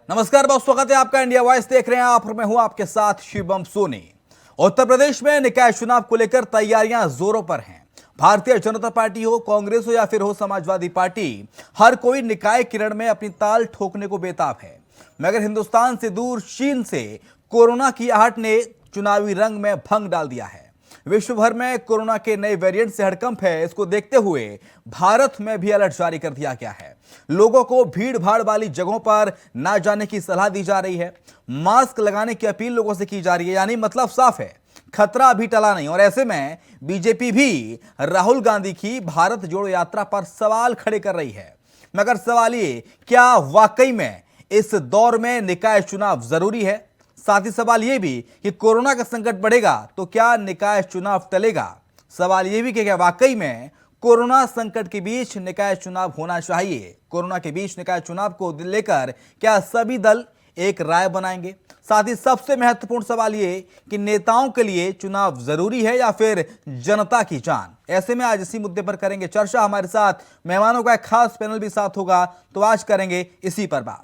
नमस्कार, बहुत स्वागत है आपका। इंडिया वॉइस देख रहे हैं आप और मैं हूं आपके साथ शिवम सोनी। उत्तर प्रदेश में निकाय चुनाव को लेकर तैयारियां जोरों पर हैं। भारतीय जनता पार्टी हो, कांग्रेस हो या फिर हो समाजवादी पार्टी, हर कोई निकाय किरण में अपनी ताल ठोकने को बेताब है। मगर हिंदुस्तान से दूर चीन से कोरोना की आहट ने चुनावी रंग में भंग डाल दिया है। विश्व भर में कोरोना के नए वेरिएंट से हड़कंप है। इसको देखते हुए भारत में भी अलर्ट जारी कर दिया गया है। लोगों को भीड़ भाड़ वाली जगहों पर ना जाने की सलाह दी जा रही है। मास्क लगाने की अपील लोगों से की जा रही है। यानी मतलब साफ है, खतरा अभी टला नहीं। और ऐसे में बीजेपी भी राहुल गांधी की भारत जोड़ो यात्रा पर सवाल खड़े कर रही है। मगर सवाल ये, क्या वाकई में इस दौर में निकाय चुनाव जरूरी है? साथ ही सवाल यह भी कि कोरोना का संकट बढ़ेगा तो क्या निकाय चुनाव टलेगा? सवाल यह भी कि क्या वाकई में कोरोना संकट के बीच निकाय चुनाव होना चाहिए? कोरोना के बीच निकाय चुनाव को लेकर क्या सभी दल एक राय बनाएंगे? साथ ही सबसे महत्वपूर्ण सवाल ये कि नेताओं के लिए चुनाव जरूरी है या फिर जनता की जान? ऐसे में आज इसी मुद्दे पर करेंगे चर्चा। हमारे साथ मेहमानों का एक खास पैनल भी साथ होगा, तो आज करेंगे इसी पर बात।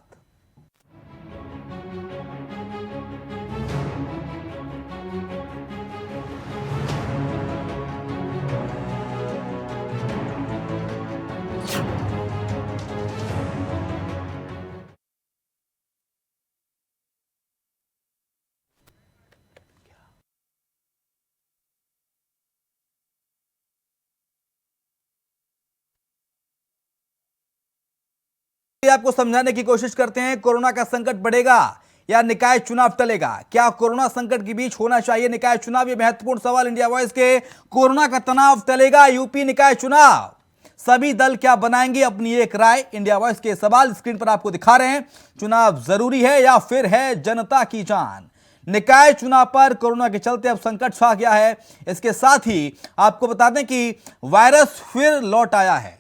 आपको समझाने की कोशिश करते हैं, कोरोना का संकट बढ़ेगा या निकाय चुनाव टलेगा? क्या कोरोना संकट के बीच होना चाहिए निकाय चुनाव? ये महत्वपूर्ण सवाल इंडिया वॉइस के। कोरोना का तनाव टलेगा, यूपी निकाय चुनाव, सभी दल क्या बनाएंगे अपनी एक राय? इंडिया वॉइस के सवाल स्क्रीन पर आपको दिखा रहे हैं। चुनाव जरूरी है या फिर है जनता की जान? निकाय चुनाव पर कोरोना के चलते अब संकट छा गया है। इसके साथ ही आपको बता दें कि वायरस फिर लौट आया है।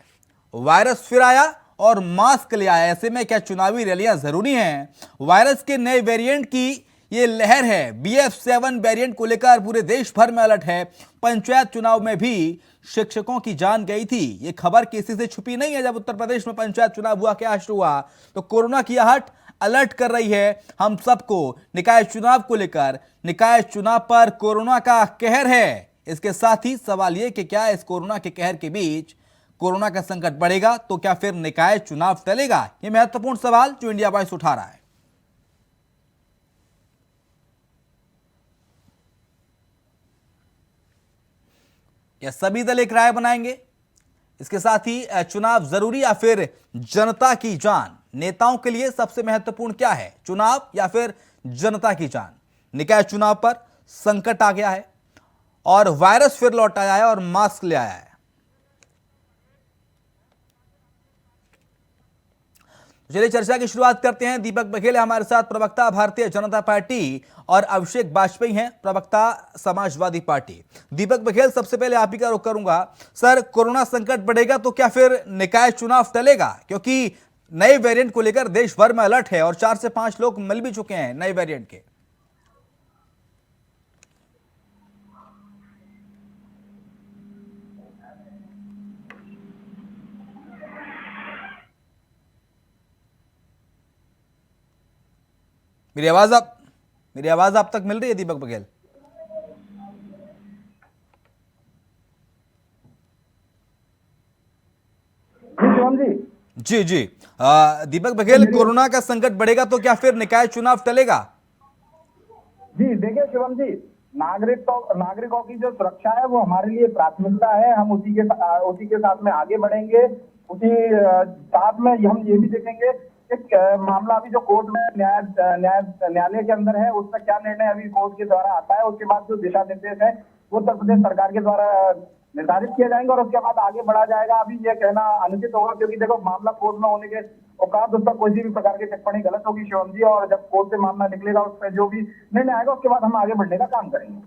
वायरस फिर आया और मास्क ले आया। ऐसे में क्या चुनावी रैलियां जरूरी हैं? वायरस के नए वेरिएंट की ये लहर है। BF7 वेरिएंट को लेकर पूरे देश भर में अलर्ट है। पंचायत चुनाव में भी शिक्षकों की जान गई थी। ये खबर किसी से छुपी नहीं है। जब उत्तर प्रदेश में पंचायत चुनाव हुआ, क्या शुरू हुआ, तो कोरोना की आहट अलर्ट कर रही है हम सबको निकाय चुनाव को लेकर। निकाय चुनाव पर कोरोना का कहर है। इसके साथ ही सवाल यह कि क्या इस कोरोना के कहर के बीच कोरोना का संकट बढ़ेगा तो क्या फिर निकाय चुनाव टलेगा? यह महत्वपूर्ण सवाल जो इंडिया वॉइस उठा रहा है। यह सभी दल एक राय बनाएंगे। इसके साथ ही चुनाव जरूरी या फिर जनता की जान? नेताओं के लिए सबसे महत्वपूर्ण क्या है, चुनाव या फिर जनता की जान? निकाय चुनाव पर संकट आ गया है और वायरस फिर लौट आया है और मास्क ले आया है। चलिए चर्चा की शुरुआत करते हैं। दीपक बघेल हमारे साथ, प्रवक्ता भारतीय जनता पार्टी, और अभिषेक वाजपेयी हैं, प्रवक्ता समाजवादी पार्टी। दीपक बघेल, सबसे पहले आप ही का रुख करूंगा। सर, कोरोना संकट बढ़ेगा तो क्या फिर निकाय चुनाव टलेगा? क्योंकि नए वेरिएंट को लेकर देश भर में अलर्ट है और 4 से 5 लोग मिल भी चुके हैं नए वेरिएंट के। मेरी आवाज आप तक मिल रही है दीपक बघेल? जी जी। दीपक बघेल, कोरोना का संकट बढ़ेगा तो क्या फिर निकाय चुनाव टलेगा? जी देखिए शिवम जी, नागरिकों की जो सुरक्षा है वो हमारे लिए प्राथमिकता है। हम उसी के साथ में आगे बढ़ेंगे। उसी साथ में हम ये भी देखेंगे कि मामला अभी जो कोर्ट में न्यायालय के अंदर है, उसका क्या निर्णय अभी कोर्ट के द्वारा आता है। उसके बाद जो दिशा निर्देश है वो उत्तर प्रदेश सरकार के द्वारा निर्धारित किए जाएंगे और उसके बाद आगे बढ़ा जाएगा। अभी ये कहना अनुचित होगा, क्योंकि देखो मामला कोर्ट में होने के औकात, उस पर कोई भी प्रकार की टिप्पणी गलत होगी शिवम जी। और जब कोर्ट से मामला निकलेगा, उस पर जो भी निर्णय आएगा उसके बाद हम आगे बढ़ने का काम करेंगे।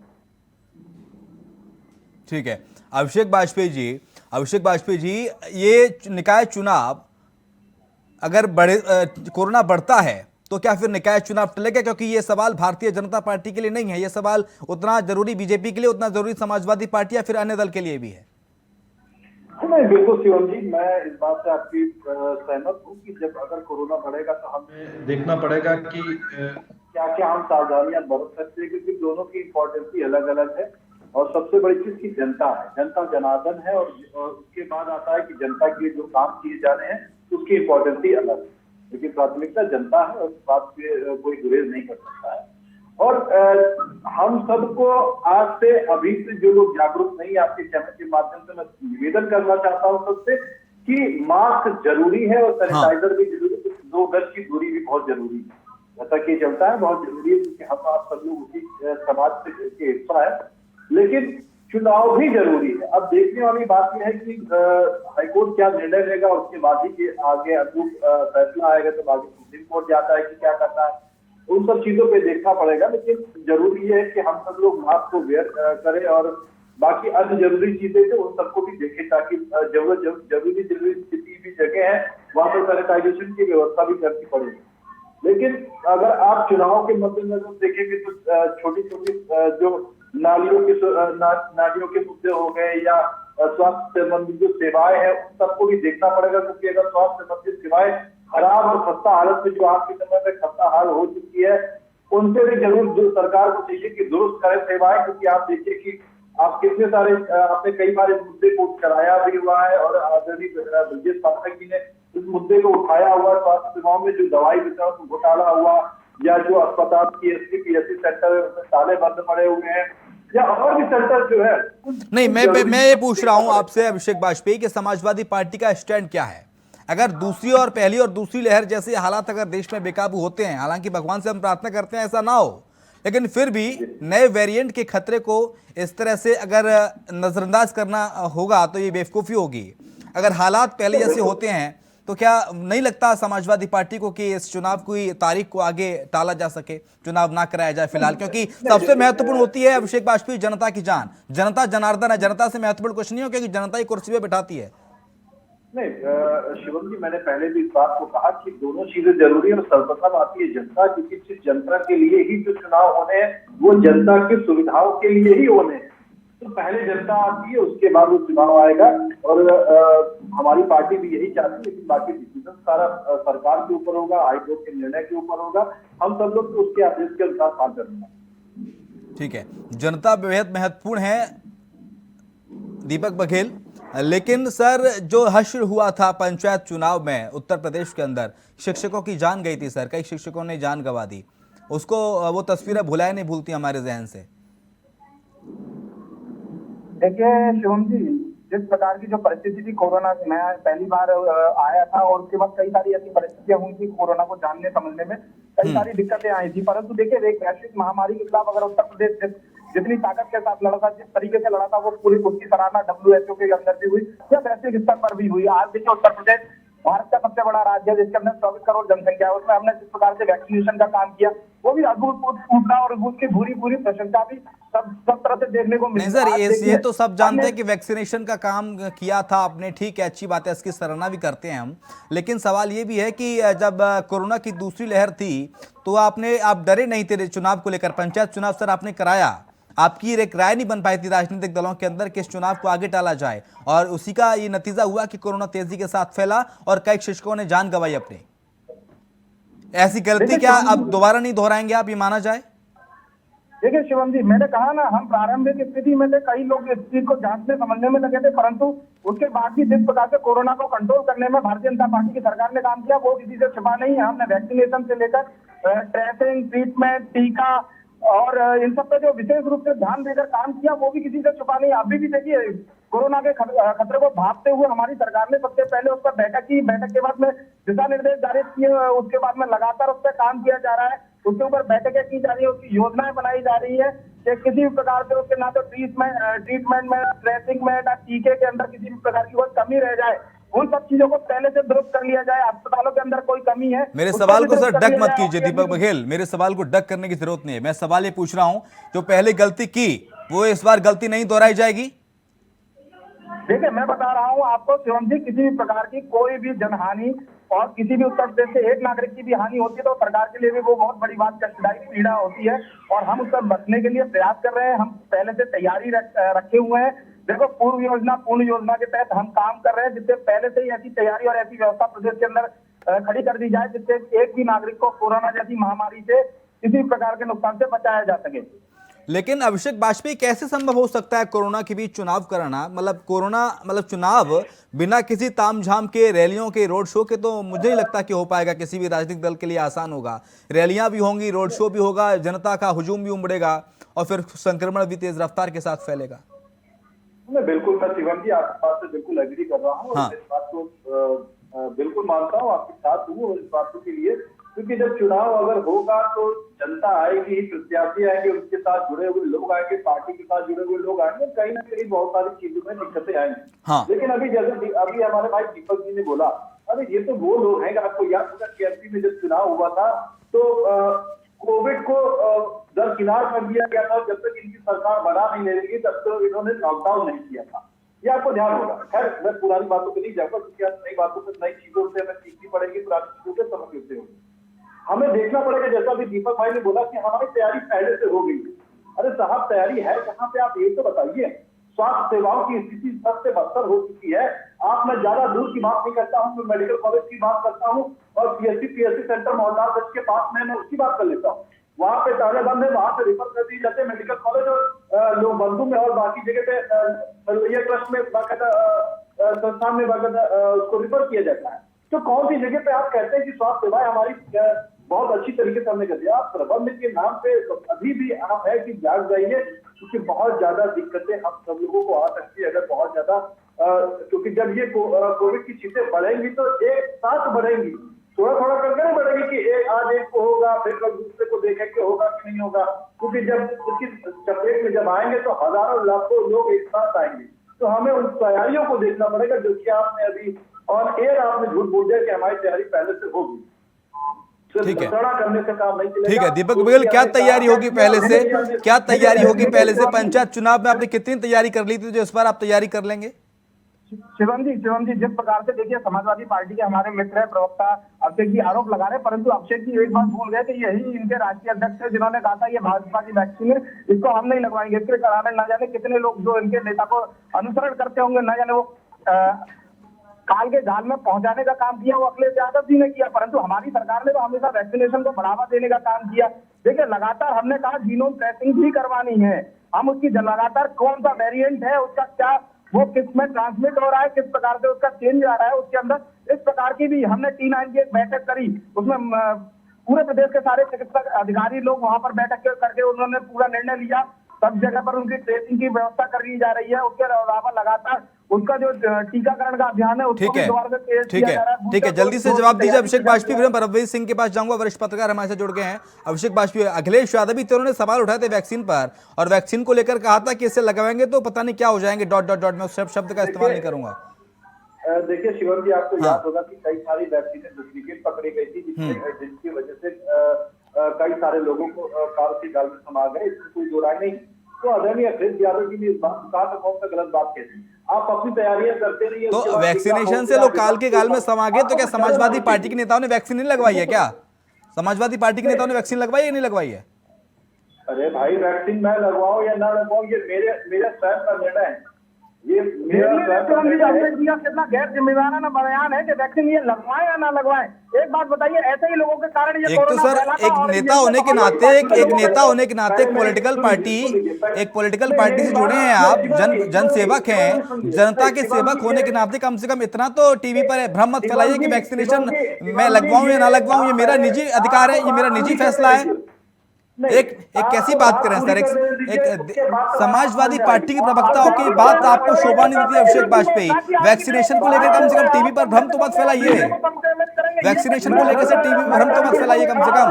ठीक है। अभिषेक वाजपेयी जी, ये निकाय चुनाव अगर कोरोना बढ़ता है तो क्या फिर निकाय चुनाव टलेगा? क्योंकि ये सवाल भारतीय जनता पार्टी के लिए नहीं है, ये सवाल उतना जरूरी बीजेपी के लिए, उतना जरूरी समाजवादी पार्टी या फिर अन्य दल के लिए भी है। नहीं, बिल्कुल शिवम जी, मैं इस बात से आपकी सहमत हूँ कि जब अगर कोरोना बढ़ेगा तो हमें देखना पड़ेगा कि क्या क्या हम सावधानियां बरत सकते हैं, क्योंकि दोनों की इम्पोर्टेंसी अलग अलग है। और सबसे बड़ी चीज की जनता है, जनता जनार्दन है, और उसके बाद आता है कि जनता के जो काम किए जा रहे हैं उसकी इम्पोर्टेंसी अलग है। लेकिन प्राथमिकता जनता है और इस बात से कोई गुरेज नहीं कर सकता है। और हम सबको आज से अभी से जो लोग जागरूक नहीं है, आपके चैनल के माध्यम से मैं निवेदन करना चाहता हूं सबसे कि मास्क जरूरी है और हाँ। सैनिटाइजर भी जरूरी है, 2 गज की दूरी भी बहुत जरूरी है। जैसा कि चलता है बहुत जरूरी है, क्योंकि हम आप सब लोग उसी समाज से के हिस्सा है। लेकिन चुनाव भी जरूरी है। अब देखने वाली बात यह है कि हाईकोर्ट क्या निर्णय लेगा, उसके बाद ही के आगे अंतिम फैसला आएगा, तो आगे सुप्रीम कोर्ट जाता है कि क्या करना है, उन सब चीजों पे देखना पड़ेगा। लेकिन जरूरी है कि हम सब लोग मास्क को वेयर करें और बाकी अन्य जरूरी चीजें थे उन सबको भी देखें, ताकि जरूरी जितनी भी जगह है वहां पर सैनिटाइजेशन की व्यवस्था भी करनी पड़ेगी। लेकिन अगर आप चुनाव के मद्देनजर देखेंगे तो छोटी छोटी जो नालियों के मुद्दे हो गए या स्वास्थ्य संबंधी जो सेवाएं हैं उन सबको भी देखना पड़ेगा, क्योंकि अगर स्वास्थ्य संबंधी सेवाएं खराब और खस्ता हालत में जो आज के समय में खस्ता हाल हो चुकी है, उनसे भी जरूर जो सरकार को चाहिए कि दुरुस्त करें सेवाएं। क्योंकि आप देखिए कि आप कितने सारे आपने कई बार इस मुद्दे को कराया भी हुआ है और आदरणीय ब्रजेश पाठक जी ने इस मुद्दे को उठाया हुआ। स्वास्थ्य सेवाओं में जो दवाई वितरण घोटाला हुआ या जो अस्पताल पीएससी पीएससी सेंटर ताले बंद पड़े हुए हैं या और भी सेंटर जो है। नहीं, मैं ये पूछ रहा हूं आपसे अभिषेक वाजपेयी कि समाजवादी पार्टी का स्टैंड क्या है। अगर दूसरी और पहली और दूसरी लहर जैसे हालात अगर देश में बेकाबू होते हैं, हालांकि भगवान से हम प्रार्थना करते हैं ऐसा ना हो, लेकिन फिर भी नए वेरिएंट के खतरे को इस तरह से अगर नजरअंदाज करना होगा तो ये बेवकूफ़ी होगी। अगर हालात पहले जैसे होते हैं तो क्या नहीं लगता समाजवादी पार्टी को कि इस चुनाव की तारीख को आगे टाला जा सके, चुनाव ना कराया जाए फिलहाल? क्योंकि सबसे महत्वपूर्ण होती है अभिषेक वाजपेयी जनता की जान, जनता जनार्दन है, जनता से महत्वपूर्ण कुछ नहीं हो, क्योंकि जनता ही कुर्सी पे बिठाती है। नहीं शिवम जी, मैंने पहले भी इस बात को कहा कि दोनों चीजें जरूरी है और सर्वप्रथम आती है जनता, क्योंकि सिर्फ जनता के लिए ही जो चुनाव होने हैं वो जनता की सुविधाओं के लिए ही होने हैं। तो पहले जनता आती है, उसके बाद वो चुनाव आएगा। और हमारी पार्टी भी यही चाहती है, लेकिन बाकी डिसीजन सारा सरकार के ऊपर होगा, हाईकोर्ट के निर्णय के ऊपर होगा। हम सब लोग तो उसके आदेश के अनुसार काम करेंगे। ठीक है, जनता बेहद महत्वपूर्ण है दीपक बघेल। लेकिन सर, जो हश्र हुआ था पंचायत चुनाव में उत्तर प्रदेश के अंदर, शिक्षकों की जान गई थी सर, कई शिक्षकों ने जान गंवा दी, उसको वो तस्वीरें भुलाए नहीं भूलती हमारे जहन से। देखिए शिवम जी, जिस प्रकार की जो परिस्थिति थी कोरोना से, मैं पहली बार आया था और उसके बाद कई सारी ऐसी परिस्थितियां हुई थी कोरोना को जानने समझने में, कई सारी दिक्कतें आई थी। परंतु देखिए, एक वैश्विक महामारी के खिलाफ अगर उत्तर प्रदेश जितनी ताकत के साथ लड़ा था, जिस तरीके से लड़ा था, वो पूरी उसकी सराहना WHO के अंदर भी हुई या वैश्विक स्तर पर भी हुई। आज देखिए, उत्तर प्रदेश भारत का सबसे बड़ा राज्य है, जिसके अंदर 24 करोड़ जनसंख्या है। उसमें हमने जिस प्रकार से वैक्सीनेशन का काम किया वो भी अद्भुत था और उसकी पूरी प्रशंसा भी सब तरह से देखने को मिली। नहीं सर, ये तो सब जानते हैं कि वैक्सीनेशन का काम किया था आपने, ठीक है, अच्छी बात है, इसकी सराहना भी करते हैं हम। लेकिन सवाल ये भी है कि जब कोरोना की दूसरी लहर थी तो आप डरे नहीं थे चुनाव को लेकर? पंचायत चुनाव सर आपने कराया, आपकी एक राय नहीं बन पाई थी राजनीतिक दलों के अंदर कि इस चुनाव को आगे टाला जाए, और उसी का ये नतीजा हुआ कि कोरोना तेजी के साथ फैला और कई शिक्षकों ने जान गंवाई अपनी। ऐसी गलती क्या अब दोबारा नहीं दोहराएंगे आप, ये माना जाए? देखिए शिवम जी, मैंने कहा ना, हम प्रारंभिक स्थिति में थे, कई लोग इस चीज को जांचने समझने में लगे थे, परंतु उसके बाद भी जिस प्रकार से कोरोना को कंट्रोल करने में भारतीय जनता पार्टी की सरकार ने काम किया वो किसी से छिपा नहीं है। हमने वैक्सीनेशन से लेकर ट्रेसिंग, ट्रीटमेंट, टीका और इन सब पे जो विशेष रूप से ध्यान देकर काम किया वो भी किसी से छुपा नहीं। अभी भी देखिए, कोरोना के खतरे को भांपते हुए हमारी सरकार ने सबसे पहले उस पर बैठक की, बैठक के बाद में दिशा निर्देश जारी किए, उसके बाद में लगातार उस पर काम किया जा रहा है, उसके ऊपर बैठकें की जा रही है, उसकी योजनाएं बनाई जा रही है कि किसी भी प्रकार से उसके ना तो ट्रीटमेंट में, ट्रेसिंग में, ना टीके के अंदर किसी भी प्रकार की कोई कमी रह जाए, उन सब चीजों को पहले से दुरुस्त कर लिया जाए। अस्पतालों के अंदर कोई कमी है, मेरे सवाल को सर डक मत कीजिए दीपक बघेल, मेरे सवाल को डक करने की जरूरत नहीं है। मैं सवाल ये पूछ रहा हूं, जो पहले गलती की वो इस बार गलती नहीं दोहराई जाएगी? देखिए, मैं बता रहा हूँ आपको शिवम जी, किसी भी प्रकार की कोई भी जनहानि और किसी भी उत्तर प्रदेश से एक नागरिक की भी हानि होती है तो सरकार के लिए भी वो बहुत बड़ी बात, कष्टदायी पीड़ा होती है और हम उस पर बचने के लिए प्रयास कर रहे हैं। हम पहले से तैयारी रखे हुए हैं। देखो, पूर्व योजना पूर्ण योजना के तहत हम काम कर रहे हैं, जिससे पहले से ही ऐसी तैयारी और ऐसी व्यवस्था प्रदेश के अंदर खड़ी कर दी जाए, जिससे एक भी नागरिक को कोरोना जैसी महामारी से किसी प्रकार के नुकसान से बचाया जा सके। लेकिन अभिषेक वाजपेयी, कैसे संभव हो सकता है कोरोना के बीच चुनाव कराना? मतलब चुनाव बिना किसी तामझाम के, रैलियों के, रोड शो के, तो मुझे नहीं लगता कि हो पाएगा। किसी भी राजनीतिक दल के लिए आसान होगा। रैलियां भी होंगी, रोड शो भी होगा, जनता का हुजूम भी उमड़ेगा और फिर संक्रमण भी तेज रफ्तार के साथ फैलेगा। बिल्कुल, मैं शिवम जी आपकी बात से बिल्कुल एग्री कर रहा हूँ। हाँ। इस बात को बिल्कुल मानता हूँ, आपके साथ हूँ इस बातों के लिए, क्योंकि जब चुनाव अगर होगा तो जनता आएगी, प्रत्याशी आएंगे, उनके साथ जुड़े हुए लोग आएंगे, पार्टी के साथ जुड़े हुए लोग आएंगे, कहीं ना कहीं बहुत सारी चीजों में दिक्कतें आएंगी। हाँ। लेकिन अभी जैसे अभी हमारे भाई दीपक जी ने बोला, अभी ये तो वो लोग हैं, आपको याद होगा कि एमपी में जब चुनाव हुआ था तो कोविड को दरकिनार कर दिया गया था। जब तक इनकी सरकार बना नहीं लेगी तब तक इन्होंने लॉकडाउन नहीं किया था। ये आपको ध्यान होगा। खैर, मैं पुरानी बातों पे नहीं जाऊंगा, क्योंकि नई बातों से, नई चीजों से हमें सीखनी पड़ेगी, पुरानी चीजों से समझ लेते होंगे। हमें देखना पड़ेगा, जैसा भी दीपक भाई ने बोला कि हमारी तैयारी पहले से हो गई। अरे साहब, तैयारी है कहाँ पे, आप ये तो बताइए। स्वास्थ्य सेवाओं की स्थिति सबसे बदतर हो चुकी है। आप, मैं ज्यादा दूर की बात नहीं करता हूँ, मैं मेडिकल कॉलेज की बात करता हूँ और पीएससी सेंटर मोहल्लागंज के पास में, मैं उसकी बात कर लेता हूँ। वहां पे ताले बंद है, वहां से रिफर कर दी जाते हैं मेडिकल कॉलेज और लोग बंधु में और बाकी जगह पे ये ट्रस्ट में बाकायदा संस्थान में बाकायदा उसको रिफर किया जाता है। तो कौन सी जगह पे आप कहते हैं कि स्वास्थ्य सेवाएं हमारी बहुत अच्छी तरीके से हमने कर दिया? आप प्रबंध के नाम पे अभी भी आप है कि जाग जाइए, क्योंकि बहुत ज्यादा दिक्कतें हम सब लोगों को आ सकती है अगर बहुत ज्यादा, क्योंकि जब ये कोविड की चीजें बढ़ेंगी तो एक साथ बढ़ेंगी, थोड़ा थोड़ा करके नहीं बढ़ेगी कि आज एक को होगा फिर कल दूसरे को देखें कि होगा कि नहीं होगा। क्योंकि जब उसकी चपेट में जब आएंगे तो हजारों लाखों लोग एक साथ आएंगे। तो हमें उन तैयारियों को देखना पड़ेगा, जो कि आपने अभी ऑन एयर आपने झूठ बोल दिया कि हमारी तैयारी पहले से होगी। ठीक है, करने से काम नहीं चलेगा। ठीक है। दीपक बघेल, क्या तैयारी होगी पहले से? क्या तैयारी होगी पहले से? पंचायत चुनाव में आपने कितनी तैयारी कर ली थी जो इस बार आप तैयारी कर लेंगे? शिवम जी, जिस प्रकार से देखिए, समाजवादी पार्टी के हमारे मित्र है प्रवक्ता अभिषेक जी आरोप लगा रहे हैं, परंतु अभिषेक जी एक बात भूल गए कि यही इनके राष्ट्रीय अध्यक्ष है जिन्होंने कहा था ये भाजपा की वैक्सीन है, इसको हम नहीं लगवाएंगे। इसके कारण न जाने कितने लोग जो इनके नेता को अनुसरण करते होंगे, न जाने वो काल के जाल में पहुंचाने का काम किया वो अखिलेश यादव जी ने किया, परंतु हमारी सरकार ने तो हमेशा वैक्सीनेशन को बढ़ावा देने का काम किया। देखिए, लगातार हमने कहा जीनोम टेस्टिंग भी करवानी है, हम उसकी लगातार कौन सा वेरिएंट है, उसका क्या, वो किस में ट्रांसमिट हो रहा है, किस प्रकार से उसका चेंज आ रहा है, उसके अंदर इस प्रकार की भी हमने T9 की एक बैठक करी। उसमें पूरे प्रदेश के सारे चिकित्सक अधिकारी लोग वहां पर बैठक करके उन्होंने पूरा निर्णय लिया। सब जगह पर उनकी ट्रेसिंग की व्यवस्था करी जा रही है। उसके अलावा लगातार उसका जो टीकाकरण का अभियान है उसको भी दोबारा से तेज किया जा रहा है। ठीक है, जल्दी से जवाब दीजिए अभिषेक वाजपेयी। फिर परमवीर सिंह के पास जाऊंगा, वरिष्ठ पत्रकार हमारे साथ जुड़ गए हैं। अभिषेक वाजपेयी, अखिलेश यादव भी उन्होंने सवाल उठाए थे वैक्सीन पर, और वैक्सीन को लेकर कहा था कि इसे लगवाएंगे तो पता नहीं क्या हो जाएंगे, डॉट डॉट डॉट। मैं उस शब्द का इस्तेमाल नहीं करूंगा। देखिए शिवम जी, आपको याद होगा कि कई सारी वैक्सीनें डुप्लीकेट पकड़ी गई थी, जिसकी वजह से कई सारे लोगों को काल के जाल में समा गए, इसमें कोई दो राय नहीं। तो आदरणीय अखिलेश यादव जी ने इस बात कहा था, कौन सा गलत बात कहती, आप अपनी तैयारियां करते रहिए। तो वैक्सीनेशन से लोग काल के गाल में समा गए, तो क्या समाजवादी पार्टी के नेताओं ने वैक्सीन नहीं लगवाई है? क्या समाजवादी पार्टी के नेताओं ने वैक्सीन लगवाई है, नहीं लगवाई है? अरे भाई, वैक्सीन मैं लगवाऊं या ना लगवाऊं, ये मेरे स्वयं का निर्णय है। ये कितना गैर जिम्मेदाराना बयान है कि वैक्सीन ये लगवाएं या ना लगवाएं। एक बात बताइए, ऐसे ही लोगों के कारण ये एक तो सर, एक नेता होने के नाते, एक नेता होने के नाते एक पॉलिटिकल पार्टी से जुड़े हैं आप, जन सेवक हैं, जनता के सेवक होने के नाते कम से कम इतना तो टीवी पर भ्रम मत फैलाइए कि वैक्सीनेशन मैं लगवाऊं या ना लगवाऊं, ये मेरा निजी अधिकार है, ये मेरा निजी फैसला है। एक कैसी बात करें सर, एक समाजवादी पार्टी के प्रवक्ताओं की बात आपको शोभा नहीं देती अभिषेक वाजपेयी। वैक्सीनेशन को लेकर कम से कम टीवी पर भ्रम तो मत फैलाइए, वैक्सीनेशन को लेकर से टीवी में भ्रम तो मत फैलाइए कम से कम।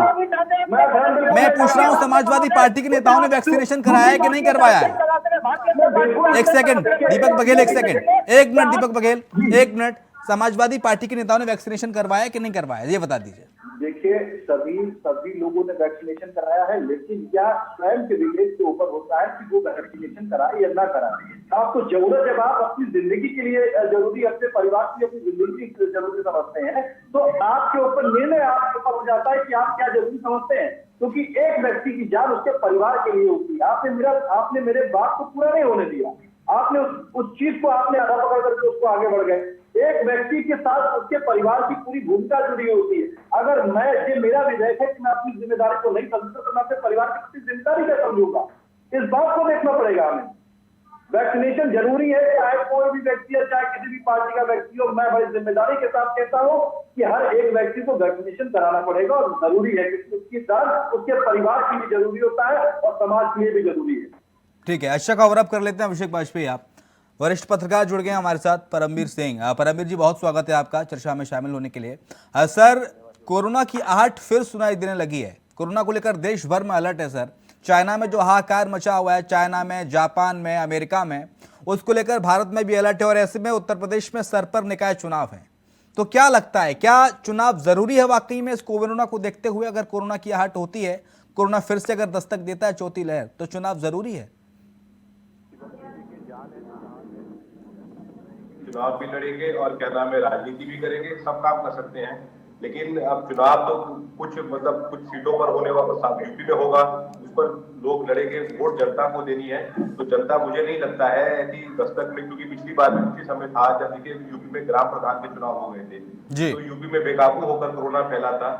मैं पूछ रहा हूं, समाजवादी पार्टी के नेताओं ने वैक्सीनेशन कराया है कि नहीं करवाया है? एक सेकंड दीपक बघेल, एक सेकंड, एक मिनट दीपक बघेल, एक मिनट। समाजवादी पार्टी के नेताओं ने वैक्सीनेशन करवाया कि नहीं करवाया, ये बता दीजिए। देखिए, सभी लोगों ने वैक्सीनेशन कराया है, लेकिन क्या स्वयं के विवेक के ऊपर होता है कि वो वैक्सीनेशन कराए या ना कराए। आपको जरूरत, जब आप अपनी जिंदगी के लिए जरूरी, अपने परिवार की अपनी जिंदगी की जरूरी समझते हैं, तो आपके ऊपर निर्णय आपके ऊपर हो जाता है कि आप क्या जरूरी समझते हैं, क्योंकि एक व्यक्ति की जान उसके परिवार के लिए होती है। आपने मेरे बात को पूरा नहीं होने दिया। आपने उस चीज को आपने आधा पकड़ करके उसको आगे बढ़ गए। एक व्यक्ति के साथ उसके परिवार की पूरी भूमिका जुड़ी होती है। अगर मैं ये मेरा विधेयक है कि मैं अपनी जिम्मेदारी को नहीं समझूंगा तो मैं अपने परिवार की प्रति जिम्मेदारी क्या समझूंगा, इस बात को देखना पड़ेगा हमें। वैक्सीनेशन जरूरी है, चाहे कोई भी व्यक्ति है, चाहे किसी भी पार्टी का व्यक्ति हो। मैं बड़ी जिम्मेदारी के साथ कहता हूं कि हर एक व्यक्ति को वैक्सीनेशन कराना पड़ेगा और जरूरी है, क्योंकि उसकी जान उसके परिवार के लिए जरूरी होता है और समाज के लिए भी जरूरी है। ठीक है, अच्छा कवर अप कर लेते हैं अभिषेक बाजपेयी। आप वरिष्ठ पत्रकार जुड़ गए हैं हमारे साथ, परमवीर सिंह। परमवीर जी, बहुत स्वागत है आपका चर्चा में शामिल होने के लिए। सर, कोरोना की आहट फिर सुनाई देने लगी है। कोरोना को लेकर देश भर में अलर्ट है सर। चाइना में जो हाहाकार मचा हुआ है, चाइना में, जापान में, अमेरिका में, उसको लेकर भारत में भी अलर्ट है। और ऐसे में उत्तर प्रदेश में सर पर निकाय चुनाव है, तो क्या लगता है, क्या चुनाव जरूरी है वाकई में इस कोरोना को देखते हुए? अगर कोरोना की आहट होती है, कोरोना फिर से अगर दस्तक देता है चौथी लहर, तो चुनाव जरूरी है? चुनाव भी लड़ेंगे और क्या नाम है, राजनीति भी करेंगे, सब काम कर सकते हैं। लेकिन अब चुनाव तो कुछ कुछ सीटों पर होने वाला यूपी में होगा, उस पर लोग लड़ेंगे, वोट जनता को देनी है। तो जनता, मुझे नहीं लगता है ऐसी दस्तक में, क्योंकि पिछली बार भी उसी समय था जब देखिए यूपी में ग्राम प्रधान के चुनाव हो गए थे, तो यूपी में बेकाबू होकर कोरोना फैला था।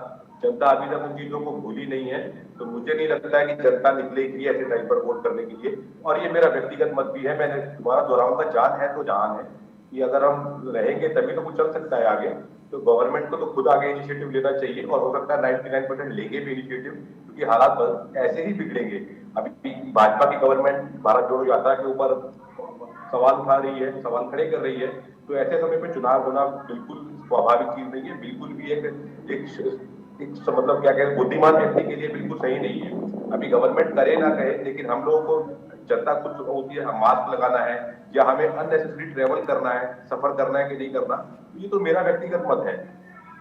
जनता अभी तक उन चीजों को भूली नहीं है। तो मुझे नहीं लगता है कि जनता निकलेगी ऐसे टाइम पर वोट करने के लिए। और ये मेरा व्यक्तिगत मत भी है, मैंने दोबारा दोहराऊंगा, जान है तो जहान है, कि अगर हम रहेंगे तभी तो कुछ चल सकता है आगे। तो गवर्नमेंट को तो खुद आगे इनिशिएटिव लेना चाहिए, और हो सकता है 99% लेंगे भी इनिशिएटिव, क्योंकि हालात ऐसे ही बिगड़ेंगे। अभी भाजपा की गवर्नमेंट भारत जोड़ो यात्रा के ऊपर सवाल उठा रही है, सवाल खड़े कर रही है। तो ऐसे समय पे चुनाव होना बिल्कुल स्वाभाविक चीज नहीं है, बिल्कुल भी एक मतलब क्या कहें, बुद्धिमान व्यक्ति के लिए बिल्कुल सही नहीं है। अभी गवर्नमेंट करे ना कहे, लेकिन हम लोगों को, जनता कुछ होती है, हम मास्क लगाना है या हमें अननेसेसरी ट्रेवल करना है, सफर करना है कि नहीं करना, ये तो मेरा व्यक्तिगत मत है।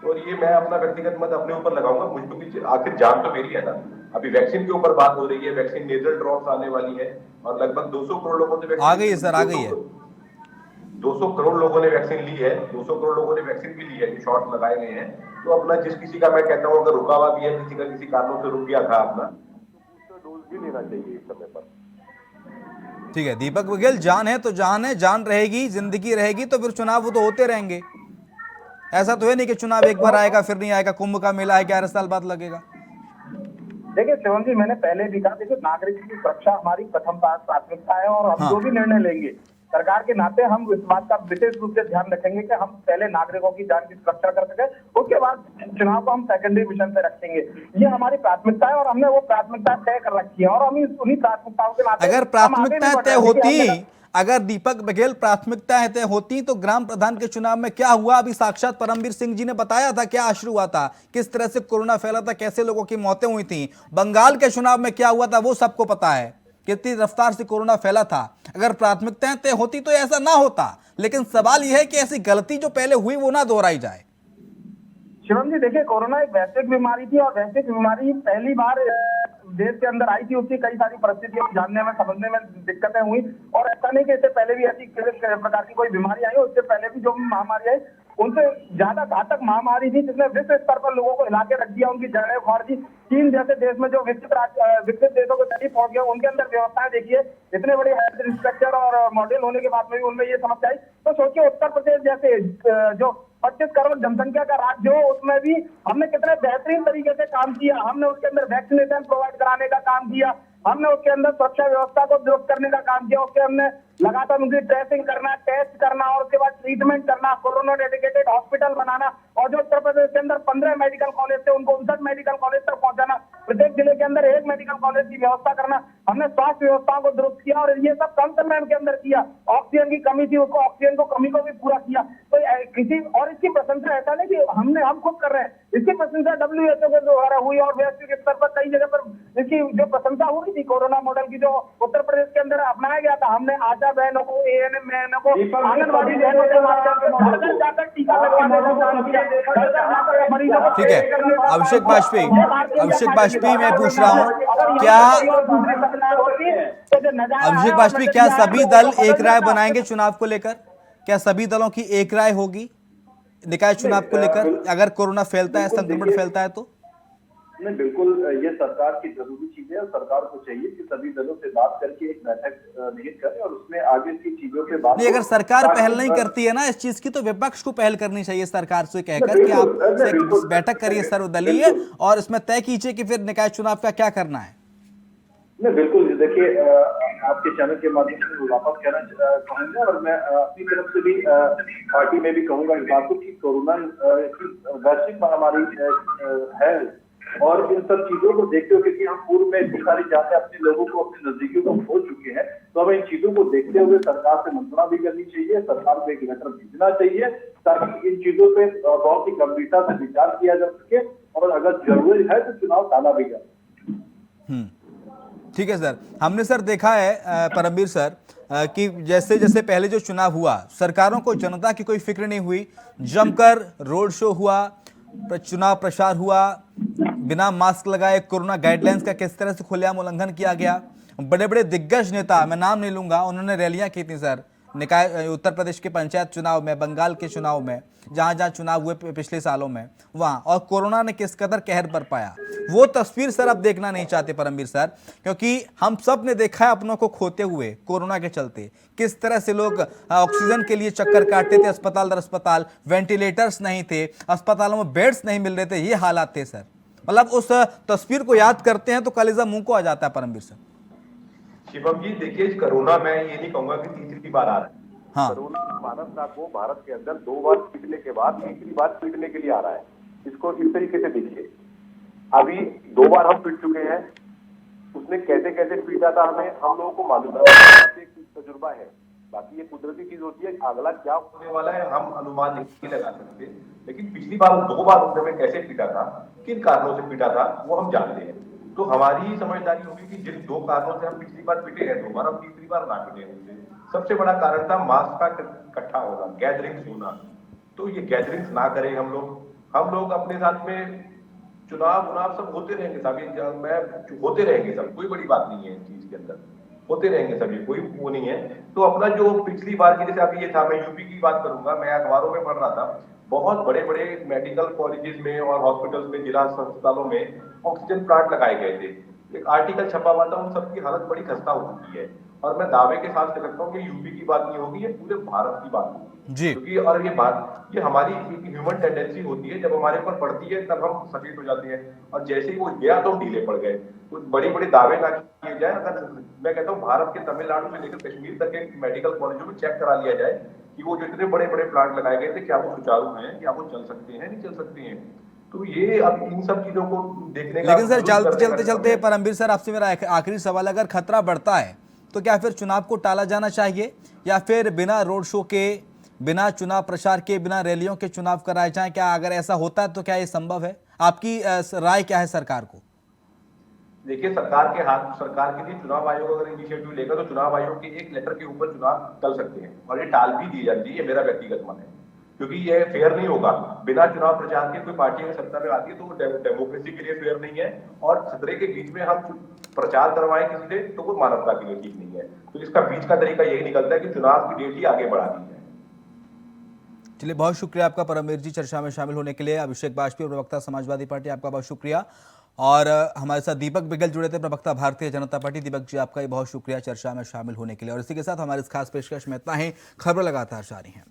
और ये मैं अपना व्यक्तिगत मत अपने ऊपर लगाऊंगा। मुझ तो पीछे आखिर जान तो मेरी है ना। अभी वैक्सीन के ऊपर बात हो रही है, वैक्सीन नेजल ड्रॉप्स आने वाली है और लगभग 200 करोड़ लोगों ने आ गई है सर, आ गई है। 200 करोड़ लोगों ने वैक्सीन ली है, 200 करोड़ लोगों ने वैक्सीन भी ली है, जो शॉट लगाए गए हैं। तो अपना जिस किसी का, मैं कहता हूँ, अगर रुका हुआ भी है, किसी का किसी कारणों से रुक गया था अपना, बूस्टर डोज भी लेना चाहिए इस समय पर। ठीक है दीपक बघेल, जान है तो जान है, जान रहेगी, जिंदगी रहेगी तो फिर चुनाव वो तो होते रहेंगे। ऐसा तो है नहीं कि चुनाव एक बार आएगा फिर नहीं आएगा, कुंभ का मेला है 11 साल बाद लगेगा। देखिए शिवम जी, मैंने पहले भी कहा, देखिए नागरिक की सुरक्षा हमारी प्रथम प्राथमिकता है और हम जो भी निर्णय लेंगे सरकार के नाते हम इस बात का विशेष रूप से ध्यान रखेंगे कि हम पहले नागरिकों की जान की सुरक्षा कर सके, उसके बाद चुनाव को हम सेकेंडरी मिशन पे रखेंगे। ये हमारी प्राथमिकता है और हमने वो प्राथमिकता तय कर रखी है और हम उन्हीं प्राथमिकताओं के नाते, अगर प्राथमिकताएं तय होती, अगर दीपक बघेल प्राथमिकताएं तय होती तो ग्राम प्रधान के चुनाव में क्या हुआ, अभी साक्षात परमवीर सिंह जी ने बताया था, क्या आश्रू हुआ था, किस तरह से कोरोना फैला था, कैसे लोगों की मौतें हुई थी। बंगाल के चुनाव में क्या हुआ था वो सबको पता है, कितनी रफ्तार से कोरोना फैला था। अगर प्राथमिकताएं तय होती तो ऐसा ना होता, लेकिन सवाल यह है कि ऐसी गलती जो पहले हुई वो ना दोहराई जाए। शिवम जी देखिए, कोरोना एक वैश्विक बीमारी थी और वैश्विक बीमारी पहली बार देश के अंदर आई थी। उसकी कई सारी परिस्थितियों को जानने में, समझने में दिक्कतें हुई और ऐसा नहीं कि इससे पहले भी ऐसी प्रकार की कोई बीमारी आई, उससे पहले भी जो महामारी आई उनसे ज्यादा घातक महामारी थी, जिसने विश्व स्तर पर लोगों को हिला के रख दिया, उनकी जड़ें उखाड़ दी। चीन जैसे देश में जो विकसित देशों के करीब पहुंच गया, उनके अंदर व्यवस्थाएं देखिए, इतने बड़े हेल्थ इंस्पेक्टर और मॉडल होने के बाद में भी उनमें ये समस्या आई। तो सोचिए उत्तर प्रदेश जैसे जो 25 करोड़ जनसंख्या का राज्य हो, उसमें भी हमने कितने बेहतरीन तरीके से काम किया। हमने उसके अंदर वैक्सीनेशन प्रोवाइड कराने का काम किया, हमने उसके अंदर सुरक्षा व्यवस्था को दुरुस्त करने का काम किया, उसके हमने लगातार उनकी ट्रेसिंग करना, टेस्ट करना और उसके बाद ट्रीटमेंट करना, कोरोना डेडिकेटेड हॉस्पिटल बनाना और जो उत्तर प्रदेश के अंदर 15 मेडिकल कॉलेज थे उनको 59 मेडिकल कॉलेज तक पहुंचाना, प्रत्येक जिले के अंदर एक मेडिकल कॉलेज की व्यवस्था करना। हमने स्वास्थ्य व्यवस्था को दुरुस्त किया और ये सब कम समय के अंदर किया। ऑक्सीजन की कमी थी, उसको ऑक्सीजन को कमी को भी पूरा किया। तो किसी और इसकी प्रशंसा ऐसा नहीं कि हम खुद कर रहे हैं, इसकी प्रशंसा WHO के द्वारा हुई और वैश्विक स्तर पर कई जगह पर इसकी जो प्रशंसा हो रही थी कोरोना मॉडल की, जो उत्तर प्रदेश के अंदर अपनाया गया था। हमने आशा बहनों को, ANM बहनों को, आंगनबाड़ी बहनों के माध्यम से घर घर जाकर टीका लगवाने का काम किया। ठीक है अभिषेक बाजपेयी मैं पूछ रहा हूं, क्या अभिषेक बाजपेयी, क्या सभी दल एक राय बनाएंगे चुनाव को लेकर? क्या सभी दलों की एक राय होगी निकाय चुनाव को लेकर अगर कोरोना फैलता है, संक्रमण फैलता है तो? नहीं, बिल्कुल ये सरकार की जरूरी चीज है और सरकार को चाहिए कि सभी दलों से बात करके एक बैठक निहित करें और उसमें आगे की चीजों पे बात नहीं, अगर हो, सरकार ताकि- पहल नहीं करती है ना इस चीज की, तो विपक्ष को पहल करनी चाहिए सरकार से कहकर कि बिल्कुल, आप नहीं, एक बिल्कुल, बैठक करिए सर्वदलीय बिल्कुल। और इसमें तय कीजिए कि फिर निकाय चुनाव का क्या करना है। नहीं, बिल्कुल देखिए, आपके चैनल के माध्यम से वापस कहना चाहूंगा और मैं अपनी तरफ से भी पार्टी में भी कहूंगा इस बात को कि कोरोना की वैश्विक महामारी है और इन सब चीजों को देखते हुए, क्योंकि हम पूर्व में इतनी सारी जाते अपने लोगों को, अपने नजदीकियों को खो चुके हैं, तो हमें इन चीजों को देखते हुए सरकार से मंत्रणा भी करनी चाहिए, सरकार को एक लेटर भेजना चाहिए ताकि इन चीजों पे बहुत ही गंभीरता से विचार किया जा सके और अगर जरूरी है तो चुनाव टाला भी जा सके। ठीक है सर, हमने सर देखा है परमवीर सर कि जैसे जैसे पहले जो चुनाव हुआ, सरकारों को जनता की कोई फिक्र नहीं हुई, जमकर रोड शो हुआ, चुनाव प्रचार हुआ, बिना मास्क लगाए कोरोना गाइडलाइंस का किस तरह से खुलेआम उल्लंघन किया गया। बड़े बड़े दिग्गज नेता, मैं नाम नहीं लूंगा, उन्होंने रैलियां की थी सर, निकाय उत्तर प्रदेश के पंचायत चुनाव में, बंगाल के चुनाव में, जहां जहां चुनाव हुए पिछले सालों में वहां, और कोरोना ने किस कदर कहर बरपाया, वो तस्वीर सर अब देखना नहीं चाहते परमवीर सर, क्योंकि हम सब ने देखा है अपनों को खोते हुए कोरोना के चलते, किस तरह से लोग ऑक्सीजन के लिए चक्कर काटते थे, अस्पताल दर अस्पताल, वेंटिलेटर्स नहीं थे, अस्पतालों में बेड्स नहीं मिल रहे थे, ये हालात थे सर। मतलब उस तस्वीर को याद करते हैं तो कलेजा मुंह को आ जाता है परमवीर सर। शिवम जी देखिए, इस कोरोना में ये नहीं कहूंगा कि तीसरी बार आ रहा है। हाँ। कोरोना मानव जात को भारत के अंदर 2 बार पीटने के बाद तीसरी बार पीटने के लिए आ रहा है। इसको इस तरीके से देखिए, अभी 2 बार हम पीट चुके हैं, उसने कैसे कैसे पीटा था हमें, हम लोगों को मालूम है, एक तजुर्बा है। बाकी ये कुदरती चीज होती है, अगला क्या होने वाला है हम अनुमान नहीं लगा सकते, लेकिन पिछली बार 2 बार उसने हमें कैसे पीटा था, किन कारणों से पीटा था, वो हम जानते हैं। तो हमारी समझदारी होगी कि जिन 2 कारणों से हम पिछली बार पीटे हैं 2 बार, हम तीसरी बार ना पीटे हैं। सबसे बड़ा कारण था मास्क का इकट्ठा होना, गैदरिंग्स होना। तो ये गैदरिंग्स ना करें हम लोग अपने साथ में चुनाव सब होते रहेंगे साहब, होते रहेंगे सब, कोई बड़ी बात नहीं है इस चीज के अंदर, होते रहेंगे सभी, कोई वो नहीं है। तो अपना जो पिछली बार की, जैसे अभी ये था, मैं यूपी की बात करूंगा, मैं अखबारों में पढ़ रहा था, बहुत बड़े बड़े मेडिकल कॉलेजेस में और हॉस्पिटल्स में, जिला अस्पतालों में ऑक्सीजन प्लांट लगाए गए थे। एक आर्टिकल छपा हुआ था, उन सबकी हालत बड़ी खस्ता हो चुकी है। और मैं दावे के साथ कह सकता हूँ कि यूपी की बात नहीं होगी, ये पूरे भारत की बात होगी जी। क्योंकि और ये हमारी ह्यूमन टेंडेंसी होती है, जब हमारे ऊपर पड़ती है तब हम सचेत हो जाते हैं, और जैसे ही वो गया तो हम ढीले पड़ गए। तो बड़े बड़े दावे ना किए जाए। अगर मैं कहता हूँ भारत के तमिलनाडु से लेकर कश्मीर तक के मेडिकल कॉलेजों में चेक करा लिया जाए कि वो जो इतने बड़े बड़े प्लांट लगाए गए थे, क्या वो सुचारू हैं, क्या वो चल सकते हैं, नहीं चल सकते हैं। तो ये अब इन सब चीजों को देखने का, लेकिन सर चलते परमवीर सर, आपसे मेरा आखिरी सवाल, अगर खतरा बढ़ता है तो क्या फिर चुनाव को टाला जाना चाहिए, या फिर बिना रोड शो के, बिना चुनाव प्रचार के, बिना रैलियों के चुनाव कराए जाएं? क्या अगर ऐसा होता है तो क्या ये संभव है? आपकी राय क्या है सरकार को? देखिए, सरकार के लिए चुनाव आयोग अगर इनिशिएटिव लेगा तो चुनाव आयोग के एक लेटर के ऊपर चुनाव टल सकते हैं, और ये टाल भी दी जाती है, ये मेरा व्यक्तिगत मन है, क्योंकि ये फेयर नहीं होगा। बिना चुनाव प्रचार के कोई पार्टी अगर सत्ता में आती है तो वो डेमोक्रेसी के लिए फेयर नहीं है, और खतरे के बीच में हम प्रचार करवाएं किसी से तो वो मानवता के लिए ठीक नहीं है। तो इसका बीच का तरीका यही निकलता है कि चुनाव की डेट ही आगे बढ़ा दी जाए। चलिए, बहुत शुक्रिया आपका परमवीर जी चर्चा में शामिल होने के लिए। अभिषेक बाजपेयी, प्रवक्ता समाजवादी पार्टी, आपका बहुत शुक्रिया। और हमारे साथ दीपक बिगल जुड़े थे, प्रवक्ता भारतीय जनता पार्टी। दीपक जी, आपका भी बहुत शुक्रिया चर्चा में शामिल होने के लिए। और इसी के साथ हमारे इस खास पेशकश में इतना ही। खबर लगातार जारी है।